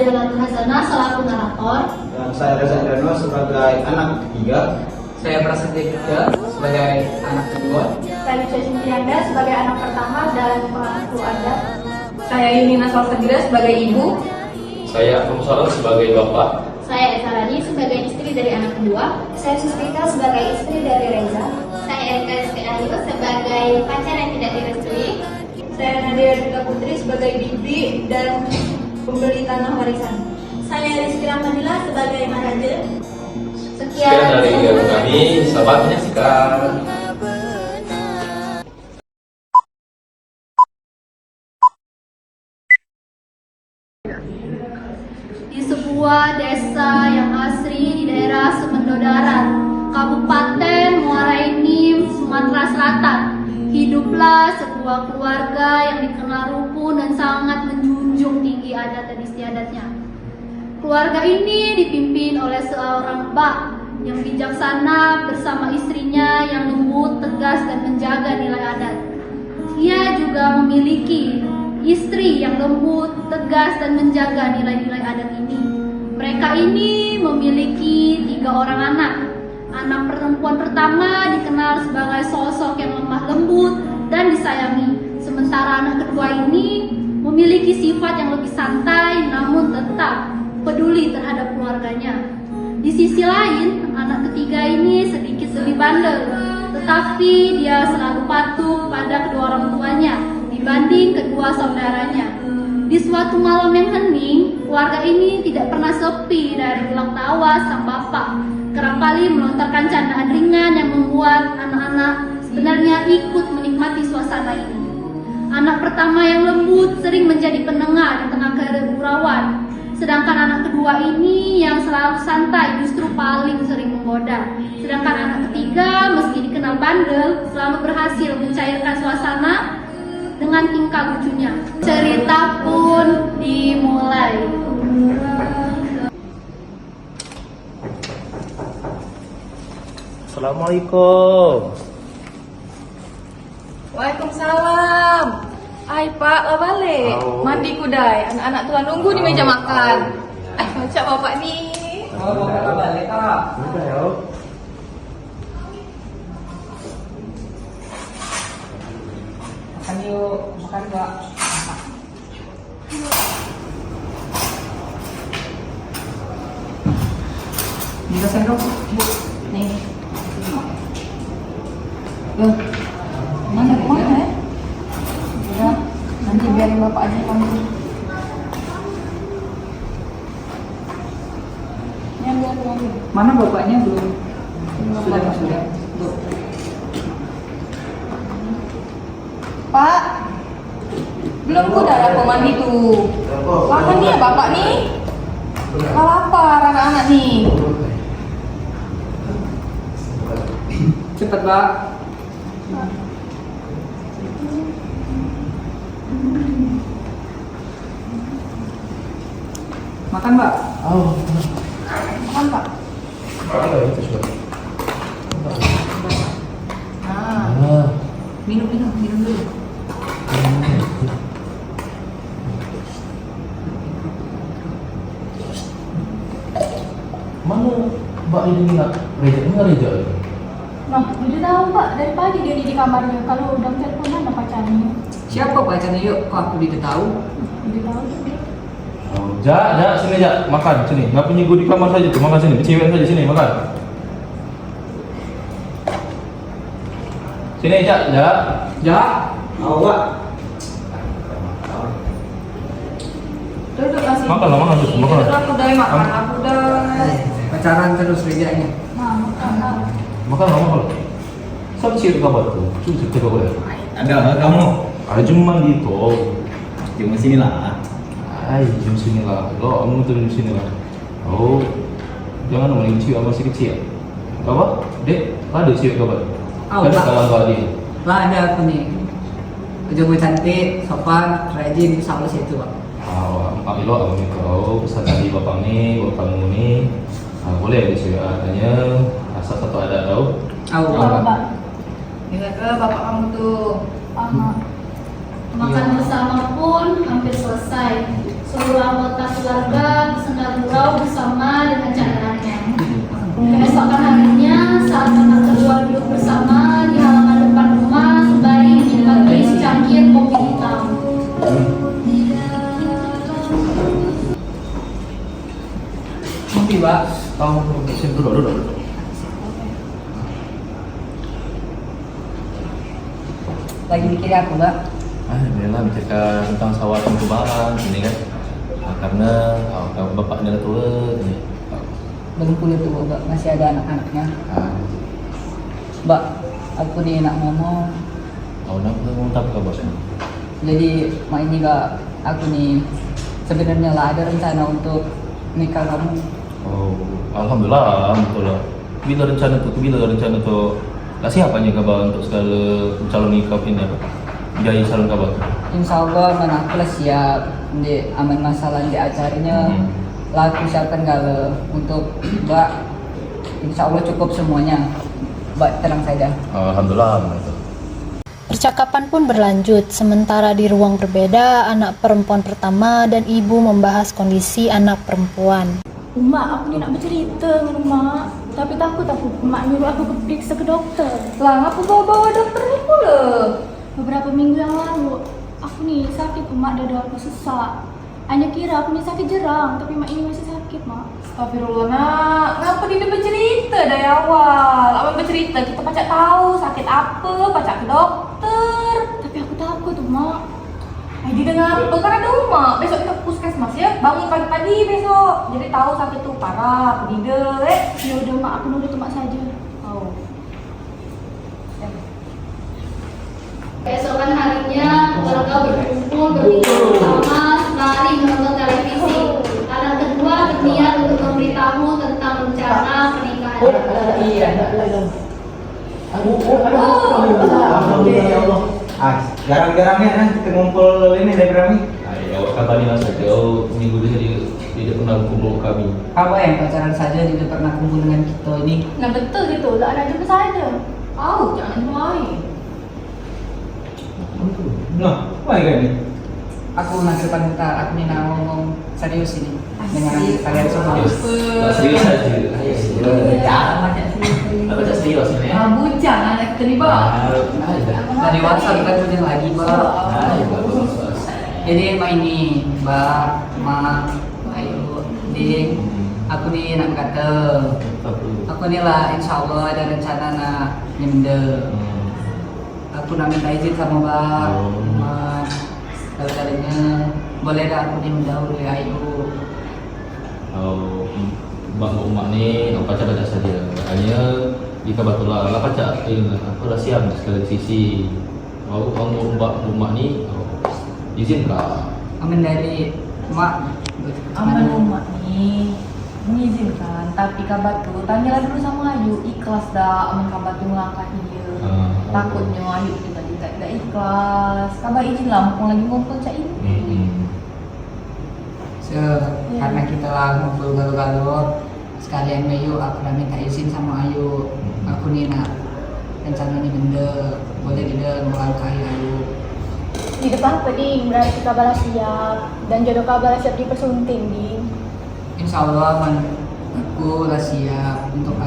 Jalal Hazana selaku narator. Dan saya Reza Indrano sebagai anak ketiga. Saya Prasetya Yudha sebagai anak kedua. Saya Lucia Sintianda sebagai anak pertama dan pengasuh adat. Saya Yunina Salsabila sebagai ibu. Saya Akum Salam sebagai bapak. Saya Esa Rani sebagai istri dari anak kedua. Saya Suspita sebagai istri dari Reza. Saya Erika Rizky Ayu sebagai pacar yang tidak direstui. Saya Nadia Dika Putri sebagai bibi dan pembeli tanah warisan. Saya Rizky Rahmanila sebagai manajer. Sekian dari kami, selamat menyaksikan. Di sebuah desa yang asri di daerah Semendo Darat, Kabupaten Muara Enim, Sumatera Selatan, hiduplah sebuah keluarga yang dikenal rukun dan sangat menjunjung tinggi adat dan istiadatnya. Keluarga ini dipimpin oleh seorang mbak yang bijaksana bersama istrinya yang lembut, tegas, dan menjaga nilai adat. Ia juga memiliki istri yang lembut, tegas, dan menjaga nilai-nilai adat ini. Mereka ini memiliki 3 orang anak. Anak perempuan pertama dikenal sebagai sosok yang lemah lembut dan disayangi. Sementara anak kedua ini memiliki sifat yang lebih santai namun tetap peduli terhadap keluarganya. Di sisi lain, anak ketiga ini sedikit lebih bandel, tetapi dia selalu patuh pada kedua orang tuanya dibanding kedua saudaranya. Di suatu malam yang hening, keluarga ini tidak pernah sepi dari gelak tawa sang bapak. Kerap kali melontarkan candaan ringan yang membuat anak-anak sebenarnya ikut menikmati suasana ini. Anak pertama yang lembut sering menjadi penengah di tengah kegurauan, sedangkan anak kedua ini yang selalu santai justru paling sering menggoda. Sedangkan anak ketiga meski dikenal bandel selalu berhasil mencairkan suasana dengan tingkah lucunya. Cerita pun dimulai. Assalamualaikum. Waalaikumsalam. Ai Pak, balik. Mandi kudai. Anak-anak tua nunggu di meja makan. Macam bapak ni. Oh, bapak balik kak. Udah ya. Makan yuk, makan kak. Bisa sendok, bu. Nih. Mana ya? Udah, nanti biarin bapak aja kamu. Ini ambil aku ambil. Mana bapaknya belum? Sudah. Bu. Pak, belum udah aku mandi tuh. Makan nih ya bapak nih. Lapar anak-anak nih. Cepat, Pak. Makan, Pak. Oh, Makan Pak. apa itu sudah? Nah, Minum dulu. Mana Mbak ini nggak Reja? Ini nggak Reja? Nah, udah tahu Pak, dari pagi dia di kamarnya. Kalau udah telepon ada pacarnya. Siapa pacarnya yuk? Kok aku tidak tahu? Udah tahu. Oh, Ja, sini Ja, makan sini. Nggak punya gue di kamar saja tuh, makan sini. Cewek saja sini makan. Sini Ja. Ja. Mau Pak? duduk nasi. Makan lah, makan tuh, makan. Duduk aku udah makan, aku udah. Pacaran terus rejanya. Nah, makan. Makan lah, makan. Siapa cewek kabar tuh? Cuma cerita kabar ya. Ada kamu? Ada cuma gitu. Cuma sini lah. Ay, jam sini lah. Lo, kamu tuh jam sini lah. Oh, jangan ngomongin cewek sama si kecil. Apa? Dek, ada cewek kabar? Oh, Kan Pak. kawan kau dia. Lah ada aku nih. Kejago cantik, sopan, rajin, selalu situ, Pak. Pak Ilo, aku minta pesan tadi bapak kamu nih. Boleh di cewek tanya asal satu ada tahu. Tahu, Tahu, Pak. Pak. Ingat ke bapak kamu tuh. Makan bersama pun hampir selesai. seluruh anggota keluarga bersenang gurau bersama dengan cairannya. Keesokan harinya saat anak kedua duduk bersama di halaman depan rumah sembari menikmati secangkir kopi hitam. Kopi, Pak. Sini dulu. Lagi mikirin aku, Mbak. Inilah bicara tentang sawah Tungkubahan ini kan. Karena bapaknya tua ini. Belum punya tuh, Mbak. Masih ada anak-anaknya. Mbak, aku nih nak ngomong. Nak ngomong tak ke bos. Jadi, mak ini gak, aku nih sebenarnya lah ada rencana untuk nikah kamu. Oh, alhamdulillah, betul lah. Bila rencana tuh lah siapanya kabar untuk segala calon nikah ini apa? Jadi calon kabar. Insya Allah mana aku lah siap di aman masalah di acaranya. Lah aku siapkan gala untuk Mbak. Insya Allah cukup semuanya. Mbak tenang saja. Alhamdulillah, betul. Percakapan pun berlanjut, sementara di ruang berbeda, anak perempuan pertama dan ibu membahas kondisi anak perempuan. Mak, aku ni nak bercerita dengan Mak. Tapi takut Mak nyuruh aku periksa ke dokter. Lah, aku bawa dokter ni pula. Beberapa minggu yang lalu, aku ni sakit Mak, dada aku sesak. Hanya kira aku ni sakit jerang, tapi Mak ini masih sakit Mak. Astagfirullah, nak. Kenapa dia bercerita dari awal? Abang bercerita, kita pacak tahu sakit apa, pacak ke dokter. Tapi aku takut Mak. Dia dengar apa? Kan ada rumah. Besok kita ke puskesmas ya. Bangun pagi-pagi besok. Jadi tahu sakit tu parah, pedida. Ya udah Mak, aku nurut Mak saja. Oh. Keesokan harinya, keluarga berkumpul bertidur bersama sembari menonton televisi. Anak kedua berniat untuk memberitahu tentang rencana pernikahan. Alhamdulillah ya Allah. Jarang-jarangnya kan kita ngumpul ini dari kami. Ayo, kabarnya saja. Minggu ini tidak pernah kumpul kami. Apa yang pacaran saja tidak pernah kumpul dengan kita ini? Nah betul gitu, lah anak juga saja. Jangan main. Nah, apa ini? Aku nak ke depan bentar, aku ni nak ngomong serius ini dengan kalian semua. Serius saja. Jangan banyak Apa tak serius ini? Bujang anak kita ni, Bang. Dari WhatsApp kita punya lagi, Mbak. Jadi Mbak ini, Mbak, Mak, Ayu, Ding, aku ni nak kata, aku ni lah insya Allah ada rencana nak nyemda. Aku nak minta izin sama Mbak, Mak, kalau-kalanya boleh dah aku ni mendahului Ayu. Mbak Mak ni baca-baca saja. Hanya jika betul lah baca aku dah siap segala sisi. Mbak Mak ni izin kah? Amin dari Mak. Aman rumah ni mengizinkan, tapi kabar tu tanyalah dulu sama Ayu, ikhlas dah aman kabar tu melangkahi dia. Takutnya Ayu tiba-tiba tidak ikhlas. Kabar izin lah, mumpung lagi ngumpul cak ini. Karena kita lah ngumpul galau-galau, sekalian Ayu aku dah minta izin sama Ayu. Aku ni nak rencana ni benda boleh tidak melangkahi Ayu. Di depan peding berarti kabar siap dan jodoh kabar siap dipersunting Ding. Insya Allah aku lah siap untuk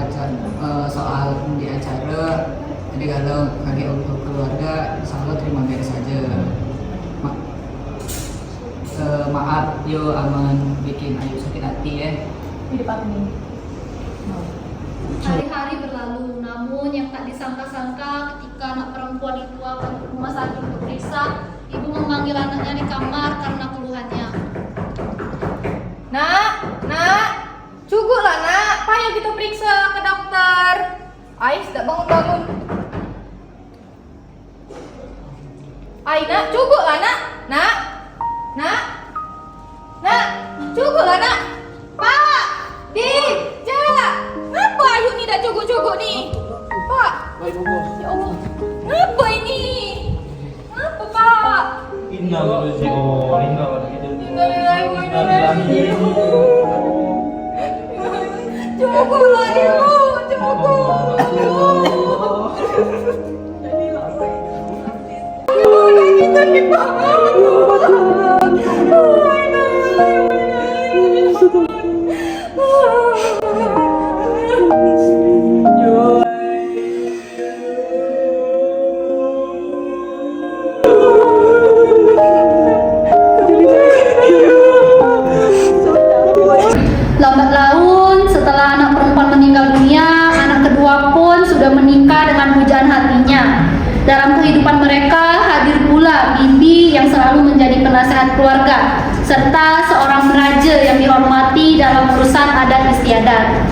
soal di acara. Jadi kalau untuk keluarga, insya Allah terima beres saja. Maaf, yo aman bikin Ayu sakit hati ya. Di depan peding. Hari-hari berlalu, namun yang tak disangka-sangka ketika anak perempuan itu akan ke rumah sakit untuk periksa, ibu memanggil anaknya di kamar karena keluhannya. Nak, cukup lah nak, payah kita periksa ke dokter. Ais tak bangun-bangun. Nak, cukup lah nak, cukup lah nak. Pak, Dik, Cak, kenapa Ayu ni dah cukup-cukup ni? Pak, ya Allah, kenapa ini? Kenapa Pak? Innalillahi wa inna ilaihi raji'un. Cukuplah ibu, cukup. Kita dibangun. Dalam kehidupan mereka hadir pula bibi yang selalu menjadi penasehat keluarga, serta seorang raja yang dihormati dalam urusan adat istiadat.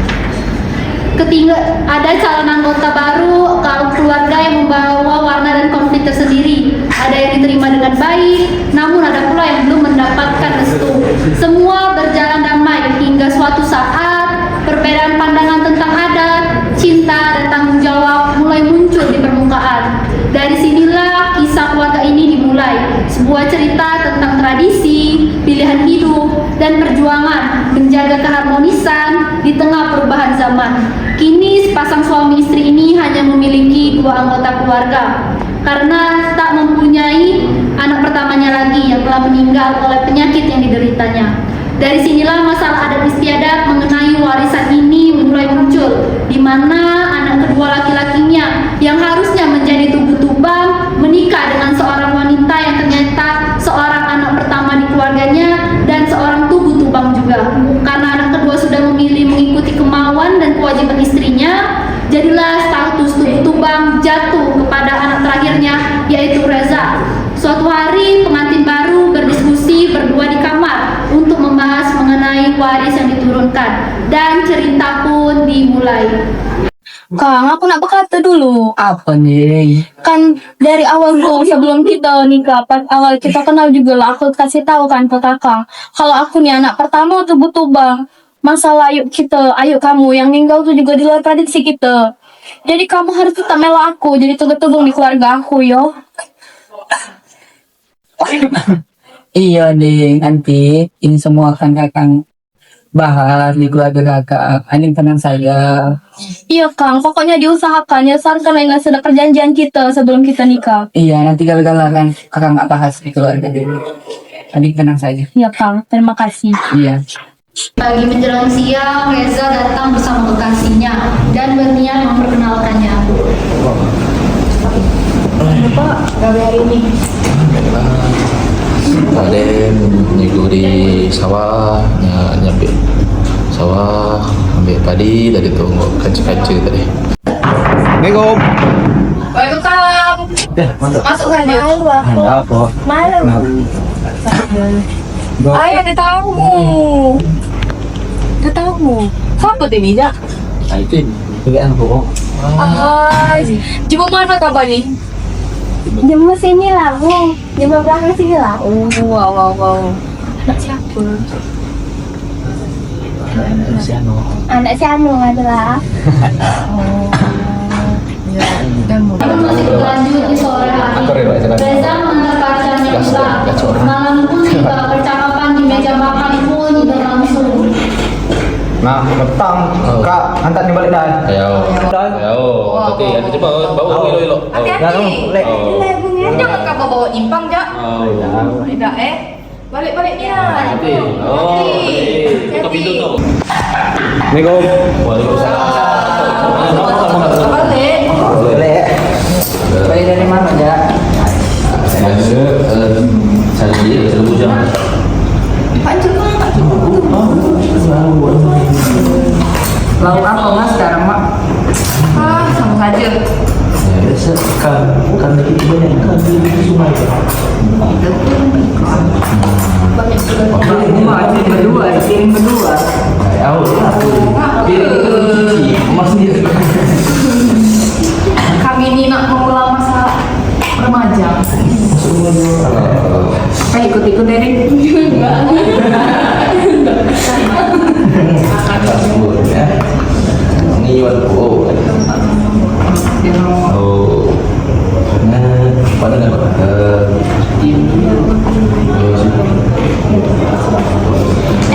Ada calon anggota baru, keluarga yang membawa warna dan konflik tersendiri. Ada yang diterima dengan baik, namun ada pula yang belum mendapatkan restu. Semua berjalan damai hingga suatu saat perbedaan pandangan tentang adat, cinta, dan tanggung jawab mulai muncul di permukaan. Dari sinilah kisah keluarga ini dimulai, sebuah cerita tentang tradisi, pilihan hidup, dan perjuangan menjaga keharmonisan di tengah perubahan zaman. Kini sepasang suami istri ini hanya memiliki 2 anggota keluarga karena tak mempunyai anak pertamanya lagi yang telah meninggal oleh penyakit yang dideritanya. Dari sinilah masalah adat istiadat mengenai warisan ini mulai muncul, di mana anak kedua laki-lakinya yang harusnya menjadi tubuh tubang menikah dengan seorang wanita yang ternyata seorang anak pertama di keluarganya dan seorang tubuh tubang juga. Karena anak kedua sudah memilih mengikuti kemauan dan kewajiban istrinya, jadilah status tubuh tubang jatuh kepada anak terakhirnya, yaitu Reza. Suatu hari pengantin baru berdiskusi berdua di kamar untuk membahas mengenai waris yang diturunkan, dan cerita pun dimulai. Kang, aku nak berkata dulu. Apa nih? Kan dari awal dulu sebelum kita nikah, pas awal kita kenal juga lah, aku kasih tahu kan ke kakak. Kalau aku nih anak pertama tubuh tubang. Masalah ayo kamu yang meninggal tuh juga di luar prediksi kita. Jadi kamu harus tetap melo aku, jadi tubuh-tubang di keluarga aku yo. Iya ding, nanti ini semua akan kakang bahas di keluarga kakak. Aning tenang saja. Iya Kang, pokoknya diusahakan ya, sarankan yang sudah perjanjian kita sebelum kita nikah. Iya, nanti gagal kan kakak nggak bahas di keluarga dulu. Aning tenang saja. Iya Kang, terima kasih. Iya. Pagi menjelang siang, Reza datang bersama kekasihnya dan berniat memperkenalkannya. Pak, gawe hari ini. Raden nego di sawah, nyampe sawah, ambil padi tadi tuh, kancil-kancil tadi. Assalamualaikum. Waalaikumsalam. Masuk saja. Malu aku. Apa? Malu. Ayo ada tamu. Ada tamu. Siapa ini ya? Itu aku. Hai. Cuma mana kabar nih? Jemput sini lah, Bu. Jemput belakang sini lah. Oh, wow. Anak siapa? Anak si Anu adalah. Itu masih berlanjut di sore hari. Reza mengantar pacarnya pulang. Malam pun tiba, percakapan di meja makan pun berlangsung. Nah, petang, Kak, antar nih balik dah. Ayo, berarti ada coba bawa ilo. Hati-hati. Oh. Jangan kau bawa nyimpang, Jak. Oh. Tidak, balik-baliknya. Hati. Oh. Tutup pintu tuh. Assalamualaikum. Waalaikumsalam. Balik. Boleh. Balik dari mana ya? Saya jadi bujang. Lauk apa mas sekarang mak? Sama saja. Kan kita banyak kan di sungai. Kirim berdua. Mas sendiri. Kami ini nak mengulang masa remaja. Ikut-ikut dari Ngiwan oh. Oh. Nah, pada nggak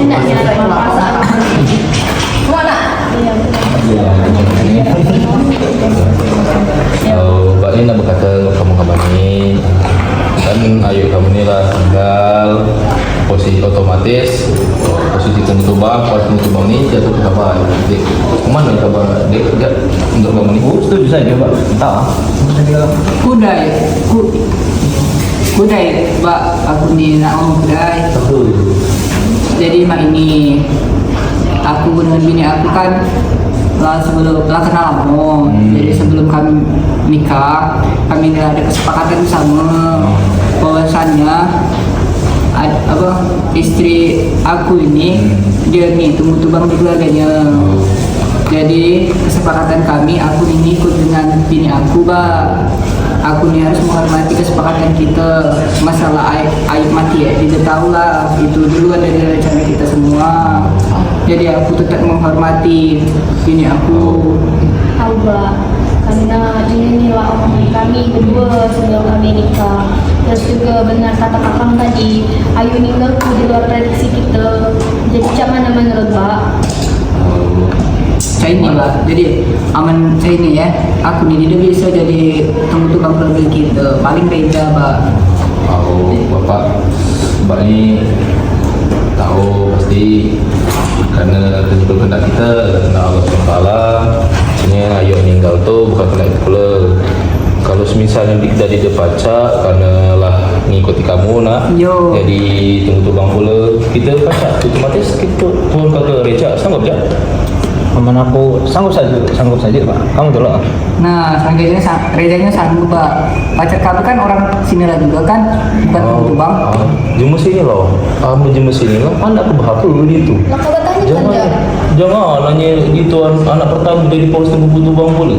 enaknya ada perasaan. Mana? Oh, Mbak Lina berkata kamu kabani kan ayo kamu ni lah tinggal posisi otomatis posisi tubang ni jatuh ke kabar dek kemana kabar dek enggak untuk kamu ni Itu bisa aja, Pak. Entah. Kudai, Mbak, aku ni nak ngomong kudai. Jadi mak ini aku dengan bini aku kan sebelum kenal lama. Jadi sebelum kami nikah, kami ada kesepakatan sama bahwasannya istri aku ini dia nih tunggu bang di keluarganya. Jadi kesepakatan kami, aku ini ikut dengan bini aku, aku nih harus menghormati kesepakatan kita. Masalah aib mati ya, tidak tahu lah, itu duluan dari rencana kita semua. Jadi aku tetap menghormati bini aku. Tahu Mbak, karena ini nilai omongan kami berdua sebelum kami nikah. Terus juga benar kata kakang tadi, Ayu ninggalku di luar prediksi kita. Jadi macam mana menurut Mbak? Saya ini Mbak, jadi aman saya ini ya, aku ini tidak bisa jadi tukang keluarga kita, paling beda Mbak. Bapak ini tahu pasti karena kehendak kita karena Allah SWT. Maksudnya ayo meninggal tuh bukan karena itu pula. Kalau misalnya kita tidak baca karena lah ngikuti kamu nak, jadi tunggu bang pula kita baca otomatis kita turun ke gereja, sanggup tak? Aman aku sanggup saja Pak. Kamu tolong. Nah, rejanya sanggup Pak. Pacar kamu kan orang sini lah juga kan, bukan tunggu bang. Jemu sini loh, kamu jemu sini loh, anak berhak dulu itu. Jangan nanya gitu anak pertama dari pos tunggu bang pula.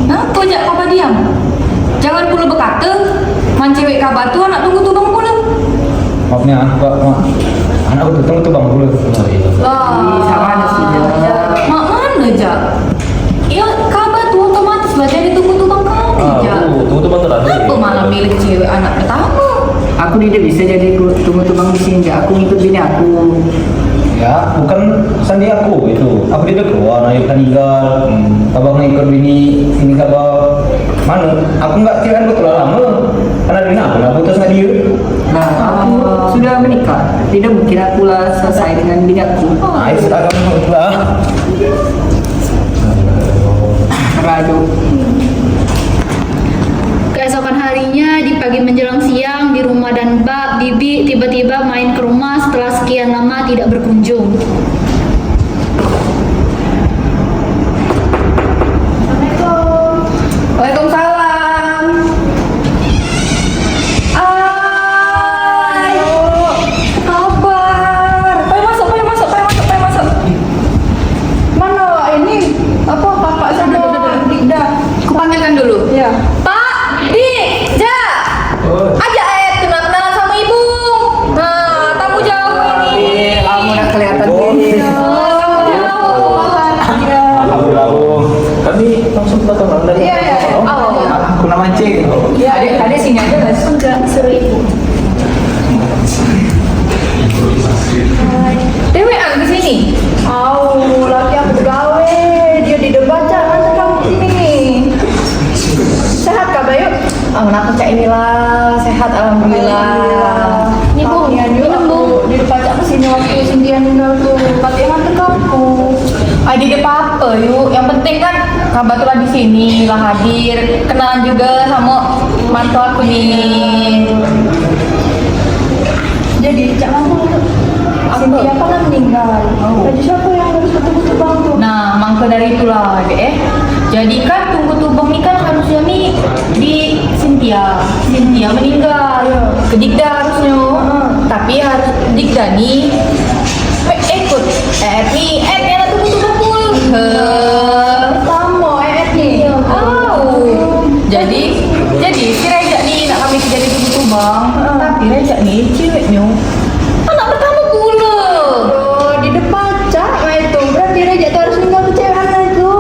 Nah, kau jak apa diam? Jangan pula berkata, mancewek kabar tu anak tunggu bang pula. Maafnya Pak, anak aku tunggu bang pula. Sama ada sih. Mak mana jak? Ya kabar tu otomatis lah jadi tunggu bang kali jak. Tunggu bang terakhir. Apa malah milik cewek anak pertama? Aku tidak bisa jadi tunggu bang di sini, aku ngikut bini aku. Ya, bukan sandi aku itu. Aku tidak keluar, ayo kan tinggal. Abang ngikut ini kabar mana? Aku nggak kira betul lama. Karena bini aku nggak putus sama dia. Nah, aku sudah menikah, tidak mungkin aku lah selesai dengan bini aku. Ayo sudah kamu lah. Rajo. Keesokan harinya di pagi menjelang siang di rumah dan Mbak Bibi tiba-tiba main ke rumah setelah sekian lama tidak berkunjung. Assalamualaikum. Waalaikumsalam. Ayo, kabar? Masuk. Mana ini? Apa kakak sama Dikda? Aku panggilkan dulu. Ya. Pak, Dikda. Ajak kenalan sama ibu. Nah, tamu jauh ini. Kamu nak kelihatan Tamu jauh. Alhamdulillah. Kami langsung datang dari. Iya. Aku nama mancing. Ya, ada sini aja nggak sih? Enggak, suruh ibu. Dewean ke sini. Laki aku gawe, dia di debat macam kamu sini. Sehat kah Bayu? Aku cak inilah sehat alhamdulillah. Ini Bu, minum Bu. Di depan aku sini waktu Sindian tinggal tuh. Pati hantar kamu. Di depan apa yuk? Yang penting kan kabar tuh di sini lah hadir. Kenalan juga sama mantu aku nih. Jadi cak mama Sintia kan meninggal. Jadi siapa yang harus betul-betul bang tuh? Nah, mangke dari itulah jadi kan tunggu tubang nih kan harusnya nih di Sintia meninggal ke Dikda harusnya. Tapi harus Dikda nih ikut nih enak tunggu tubang pun pertama nih jadi si Reja nih nak kami jadi tunggu tubang tapi Reja nih ceweknya anak pertama pula di depan cak itu berarti Reja tuh harus ninggal ke cewek anak itu.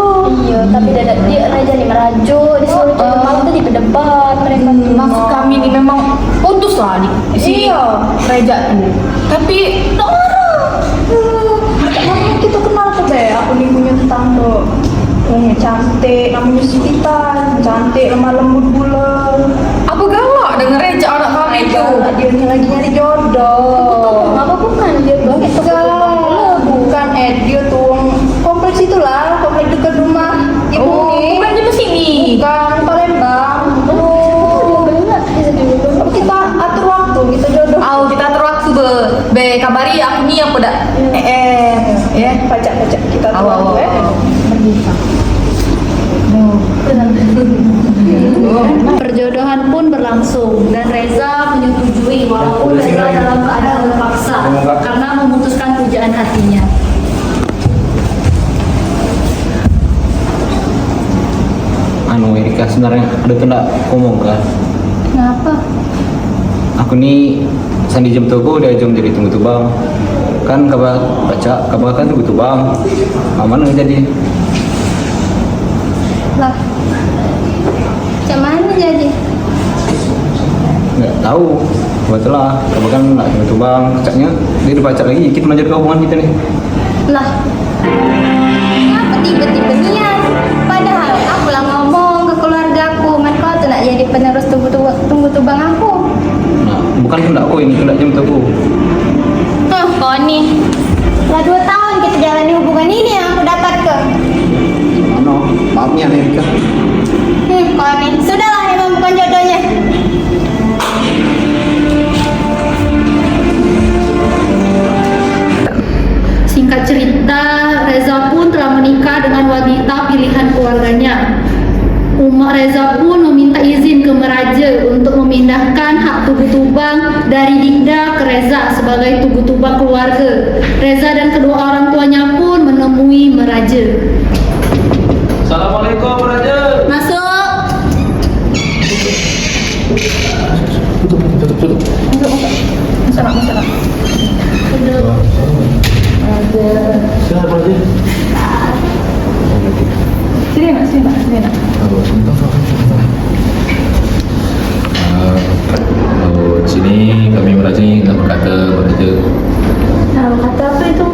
Iya, tapi dadak dia Raja nih merajuk disuruh cewek malam tadi ke depan mereka tuh. Maksud kami ini memang putus lah si Reja tuh tapi tak marah. Namanya kita kenal tuh aku nih punya tetangga cantik namanya Sita, cantik lemah lembut bulan. Apa galak dengan Reja anak kami itu? Dia lagi nyari jodoh. Apa bukan dia banget Bukan dia tuh kompleks itulah, kompleks dekat rumah ibu nih. Bukan di sini. Bukan Palembang. banget Kita atur waktu, kita jodoh. Kita atur waktu be kabari aku nih apa dak? Ya, pacak kita atur waktu Perjodohan pun berlangsung dan Reza menyetujui walaupun Reza dalam keadaan terpaksa karena memutuskan pujaan hatinya. Erika sebenarnya ada tuh ndak ngomong kan? Kenapa? Aku nih sandi jam toko udah jam jadi tunggu tuh bang. Kan kabar baca kabar kan tunggu tuh bang. Aman nggak jadi? Lah, macam mana jadi? Nggak tahu. Kebetulan kabar kan nggak tunggu tuh bang. Kacaknya dia udah baca lagi. Kita melanjutkan hubungan kita nih. Lah, kenapa tiba-tiba niat? Padahal aku lah ngomong ke keluargaku, man kau tuh nak jadi penerus tunggu tubang aku. Nah, bukan hendak aku ini hendak jam toko. Kau nih, lah 2 tahun kita jalani hubungan ini yang aku dapat ke. Mana? Maafnya Erika. Kau nih, sudahlah emang bukan jodohnya. Singkat cerita, Reza pun telah menikah dengan wanita pilihan keluarganya. Reza pun meminta izin ke Meraja untuk memindahkan hak tugu tubang dari Dikda ke Reza sebagai tugu tubang keluarga. Reza dan kedua orang tuanya pun menemui Meraja. Assalamualaikum Raja. Masuk. Masuk. Duduk. Siapa Raja? Sini nak. Sini kami Meraja nak berkata Meraja. Kata apa itu?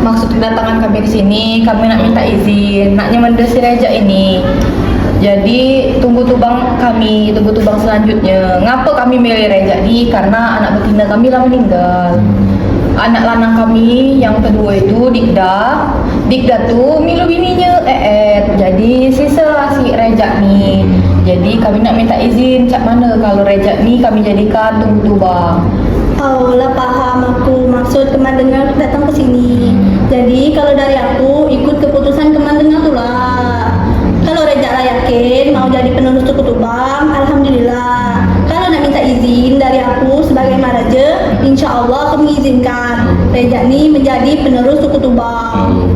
Maksud kedatangan kami ke sini, kami nak minta izin, nak nyemendes si Reja ini. Jadi tunggu tubang selanjutnya. Ngapa kami milih Reja ni? Karena anak betina kami lah meninggal. Anak lanang kami yang kedua itu Dikda tuh milu bininya jadi sisalah si Reja nih. Jadi kami nak minta izin cak mana kalau Reja nih kami jadikan tunggu tubang. Oh lah, paham aku maksud teman dengar datang ke sini. Jadi kalau dari aku ikut keputusan teman dengar tu lah. Kalau Reja lah yakin mau jadi penerus tuku tubang, alhamdulillah. Kalau nak minta izin dari aku sebagai Maraja, insya Allah aku mengizinkan Reja ni menjadi penerus tuku tubang.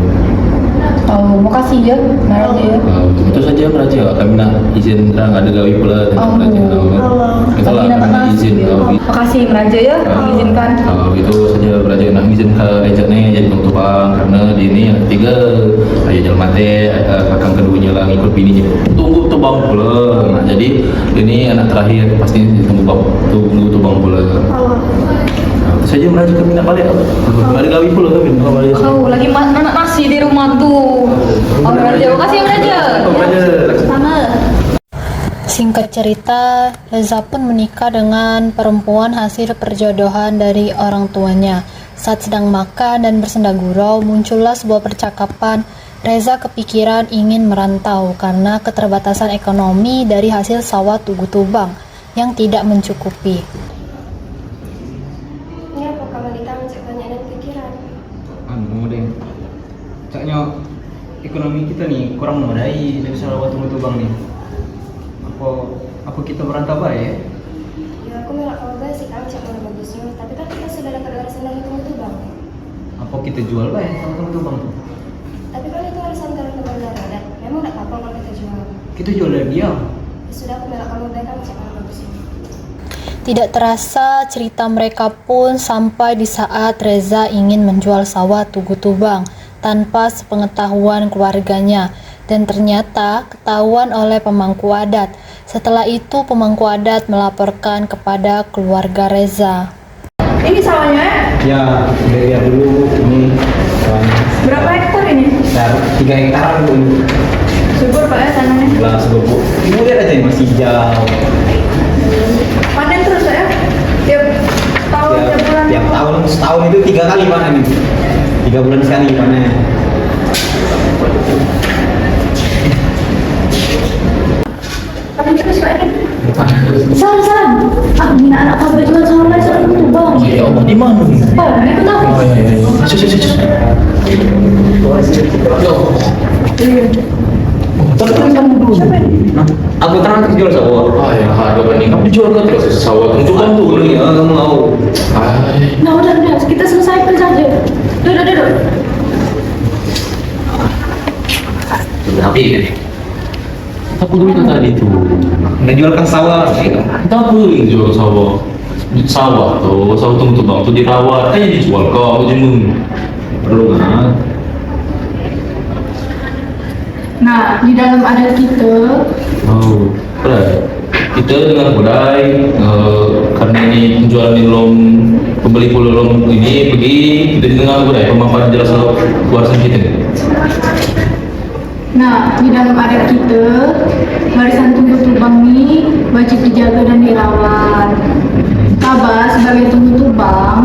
Oh, makasih ya Meraja. Itu saja Meraja. Kami nak izin ada gawi pula dengan Meraja. Kita lah kami nak izin. Makasih Meraja ya, mengizinkan. Itu saja Meraja nak izin ke Reja ni jadi tunggu tubang karena dia ni yang ketiga ayah jalan mati, kakang keduanya lah ngikut bininya tunggu tubang pula. Nah, jadi ini anak terakhir pasti tunggu tubang pula. Itu saja Meraja kami nak balik. Ada gawi pula kami nak balik. Oh, lagi anak nasi di rumah tuh. Oh, Meraja, makasih ya Meraja. Sama. Singkat cerita, Reza pun menikah dengan perempuan hasil perjodohan dari orang tuanya. Saat sedang makan dan bersenda gurau, muncullah sebuah percakapan. Reza kepikiran ingin merantau karena keterbatasan ekonomi dari hasil sawah tugu tubang yang tidak mencukupi. Ini apa kamu ditanya cak banyak dan pikiran? Deh. Caknya ekonomi kita nih kurang memadai dari sawah tugu tubang nih. Apa kita merantau baik? Ya aku melak kamu baik sih kamu cak mana bagusnya. Tapi kan kita sudah dapat warisan dari tunggu tubang. Apa kita jual baik sawah tugu tubang tuh? Tapi kan itu warisan dari negara dan memang tak apa kalau kita jual. Kita jual dari dia. Ya sudah aku melak kamu baik kamu cak mana bagusnya. Tidak terasa cerita mereka pun sampai di saat Reza ingin menjual sawah tugu tubang tanpa sepengetahuan keluarganya, dan ternyata ketahuan oleh pemangku adat. Setelah itu pemangku adat melaporkan kepada keluarga Reza. Ini sawahnya Ya, lihat dulu ini sawahnya. berapa hektar ini? Sekitar 3 hektar tuh. Subur Pak ya tanahnya. Belah sebelum ibu lihat aja ini masih hijau. Panen terus ya? Tiap tahun, tiap bulan. Tiap tahun setahun itu 3 kali panen itu. 3 bulan sekali panen. Panen terus Pak ya? Salam. Ini anak kamu jual sawah lagi soal tugu tubang. Ya Allah, di mana ni? Pak, ikut aku. Cus. Kan kamu dulu. Nah, aku terang jual sawah. Ah, yang harga banding kamu dijual ke terus sawah untuk bantu. Boleh ya, kamu mau. Ay, Nah udah, kita selesaikan saja. Duduk. tapi aku dulu kan tadi tuh. Menjualkan sawah. Kita beli jual sawah. Sawah tunggu bang tuh dirawat, kayak dijual kok, jemung. Perlu kan? Nah, di dalam adat kita, Oh, benar. Kita dengan budaya karena ini penjualan di lom pembeli pulau lom ini pergi kita dengan budaya pemanfaatan jelas warisan kita. nah di dalam adat kita, warisan tunggu tubang ini wajib dijaga dan dirawat. Kabah sebagai tunggu tubang,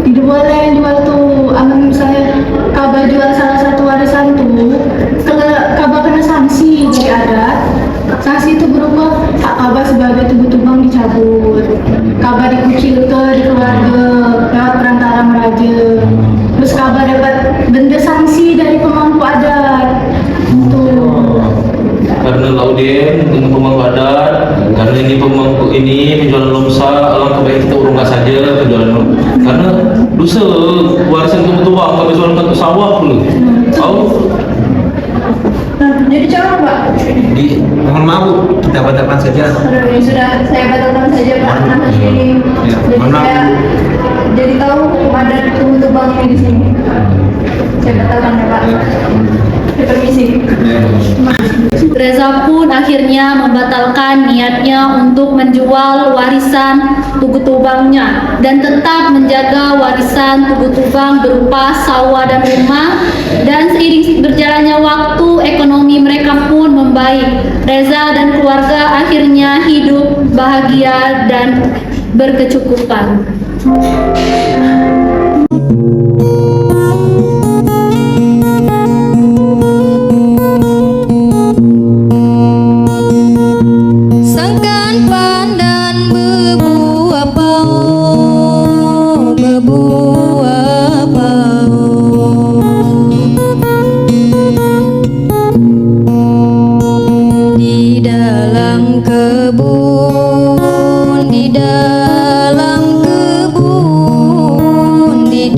tidak boleh jual tuh. Aman misalnya kabah jual salah satu warisan tuh, kalau kabah kena sanksi dari adat. Sanksi itu berupa hak kabah sebagai tunggu tubang dicabut, kabah dikucilkan di keluarga lewat perantara meraja, terus kabah dapat benda sanksi dari pemangku adat. Tuh. Karena laudem dengan pemangku adat, karena ini pemangku ini penjualan lomsa, alangkah baik kita urungkan saja penjualan lom. Karena dosa warisan tunggu tubang kalau jualan ke sawah dulu. Tahu? Nah, jadi cara Pak? Mohon maaf, kita batalkan saja. Sudah saya batalkan saja Pak. Nah, ini Ya, jadi mohon maaf. saya jadi tahu ada tunggu tubang ini di sini. Saya batalkan ya Pak. Saya permisi. Reza pun akhirnya membatalkan niatnya untuk menjual warisan Tugu Tubangnya dan tetap menjaga warisan Tugu Tubang berupa sawah dan rumah. Dan seiring berjalannya waktu, ekonomi mereka pun membaik. Reza dan keluarga akhirnya hidup bahagia dan berkecukupan. Sangkan pandan berbuah pau, di dalam kebun, di dalam kebun, di